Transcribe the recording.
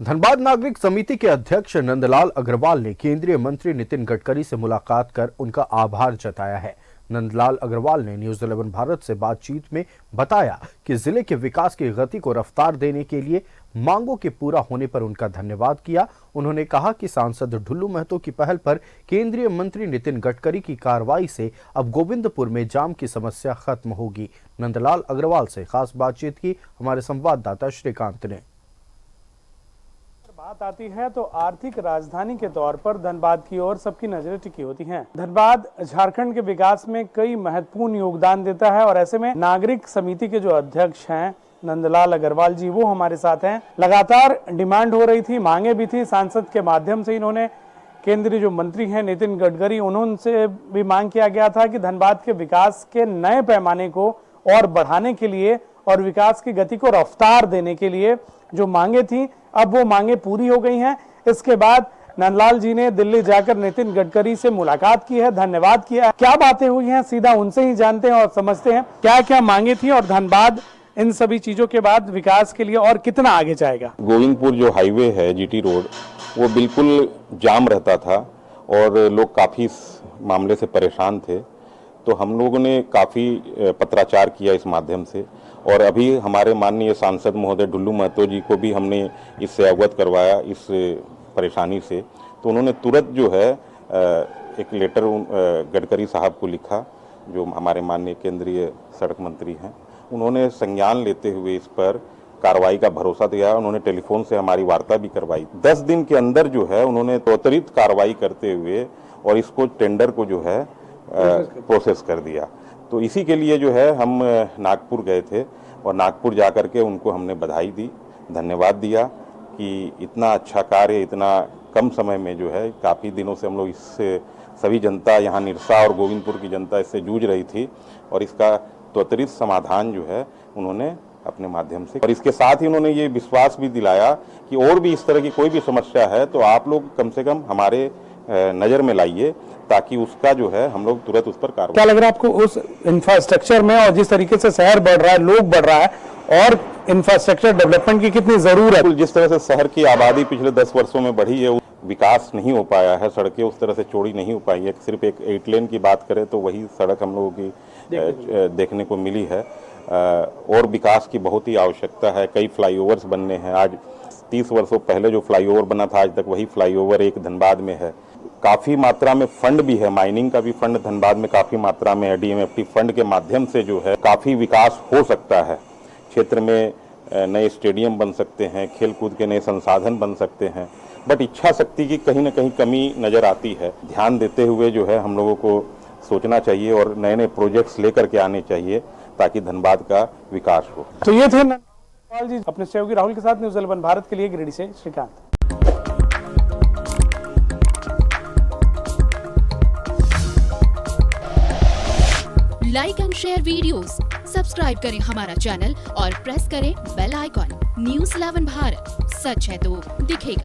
धनबाद नागरिक समिति के अध्यक्ष नंदलाल अग्रवाल ने केंद्रीय मंत्री नितिन गडकरी से मुलाकात कर उनका आभार जताया है। नंदलाल अग्रवाल ने न्यूज 11 भारत से बातचीत में बताया कि जिले के विकास की गति को रफ्तार देने के लिए मांगों के पूरा होने पर उनका धन्यवाद किया। उन्होंने कहा कि सांसद ढुल्लू महतो की पहल पर केंद्रीय मंत्री नितिन गडकरी की कार्रवाई से अब गोविंदपुर में जाम की समस्या खत्म होगी। नंदलाल अग्रवाल से खास बातचीत की हमारे संवाददाता श्रीकांत ने। बात आती है तो आर्थिक राजधानी के तौर पर धनबाद की ओर सबकी नजरें टिकी होती हैं। धनबाद झारखंड के विकास में कई महत्वपूर्ण योगदान देता है और ऐसे में नागरिक समिति के जो अध्यक्ष हैं नंदलाल अग्रवाल जी, वो हमारे साथ हैं। लगातार डिमांड हो रही थी, मांगे भी थी, सांसद के माध्यम से इन्होंने केंद्रीय जो मंत्री हैं नितिन गडकरी, उन्होंने भी मांग किया गया था कि धनबाद के विकास के नए पैमाने को और बढ़ाने के लिए और विकास की गति को रफ्तार देने के लिए जो मांगे थी, अब वो मांगे पूरी हो गई हैं। इसके बाद नंदलाल जी ने दिल्ली जाकर नितिन गडकरी से मुलाकात की है, धन्यवाद किया। क्या बातें हुई हैं सीधा उनसे ही जानते हैं और समझते हैं क्या क्या मांगे थी और धनबाद इन सभी चीजों के बाद विकास के लिए और कितना आगे जाएगा। गोविंदपुर जो हाईवे है जीटी रोड, वो बिल्कुल जाम रहता था और लोग काफ़ी इस मामले से परेशान थे। तो हम लोगों ने काफ़ी पत्राचार किया इस माध्यम से और अभी हमारे माननीय सांसद महोदय ढुल्लू महतो जी को भी हमने इससे अवगत करवाया इस परेशानी से। तो उन्होंने तुरंत जो है एक लेटर गडकरी साहब को लिखा, जो हमारे माननीय केंद्रीय सड़क मंत्री हैं। उन्होंने संज्ञान लेते हुए इस पर कार्रवाई का भरोसा दिया। उन्होंने टेलीफोन से हमारी वार्ता भी करवाई। 10 दिन के अंदर जो है उन्होंने त्वरित कार्रवाई करते हुए और इसको टेंडर को जो है प्रोसेस कर दिया। तो इसी के लिए जो है हम नागपुर गए थे और नागपुर जा कर के उनको हमने बधाई दी, धन्यवाद दिया कि इतना अच्छा कार्य इतना कम समय में जो है, काफ़ी दिनों से हम लोग इससे सभी जनता यहाँ निरसा और गोविंदपुर की जनता इससे जूझ रही थी और इसका त्वरित समाधान जो है उन्होंने अपने माध्यम से, और इसके साथ ही उन्होंने ये विश्वास भी दिलाया कि और भी इस तरह की कोई भी समस्या है तो आप लोग कम से कम हमारे नज़र में लाइए ताकि उसका जो है हम लोग तुरंत उस पर कार्रवाई। क्या लग रहा है आपको उस इंफ्रास्ट्रक्चर में और जिस तरीके से शहर बढ़ रहा है, लोग बढ़ रहा है और इंफ्रास्ट्रक्चर डेवलपमेंट की कितनी जरूरत है? जिस तरह से शहर की आबादी पिछले 10 वर्षों में बढ़ी है, विकास नहीं हो पाया है, सड़कें उस तरह से चौड़ी नहीं हो पाई है। सिर्फ एक 8 लेन की बात करें तो वही सड़क हम लोगों की देखने को मिली है और विकास की बहुत ही आवश्यकता है। कई फ्लाईओवर्स बनने हैं। आज 30 वर्षों पहले जो फ्लाईओवर बना था, आज तक वही फ्लाईओवर एक धनबाद में है। काफ़ी मात्रा में फंड भी है, माइनिंग का भी फंड धनबाद में काफ़ी मात्रा में है। डीएमएफटी फंड के माध्यम से जो है काफ़ी विकास हो सकता है। क्षेत्र में नए स्टेडियम बन सकते हैं, खेल कूद के नए संसाधन बन सकते हैं, बट इच्छा शक्ति की कहीं ना कहीं कमी नज़र आती है। ध्यान देते हुए जो है हम लोगों को सोचना चाहिए और नए नए प्रोजेक्ट्स लेकर के आने चाहिए ताकि धनबाद का विकास हो। तो ये थे नंदलाल जी अपने सहयोगी राहुल के साथ न्यूज 11 भारत के लिए गिरिडीह से Shrikant. Like and share videos, subscribe करें हमारा चैनल और प्रेस करें बेल आइकॉन। न्यूज 11 भारत, सच है तो दिखेगा।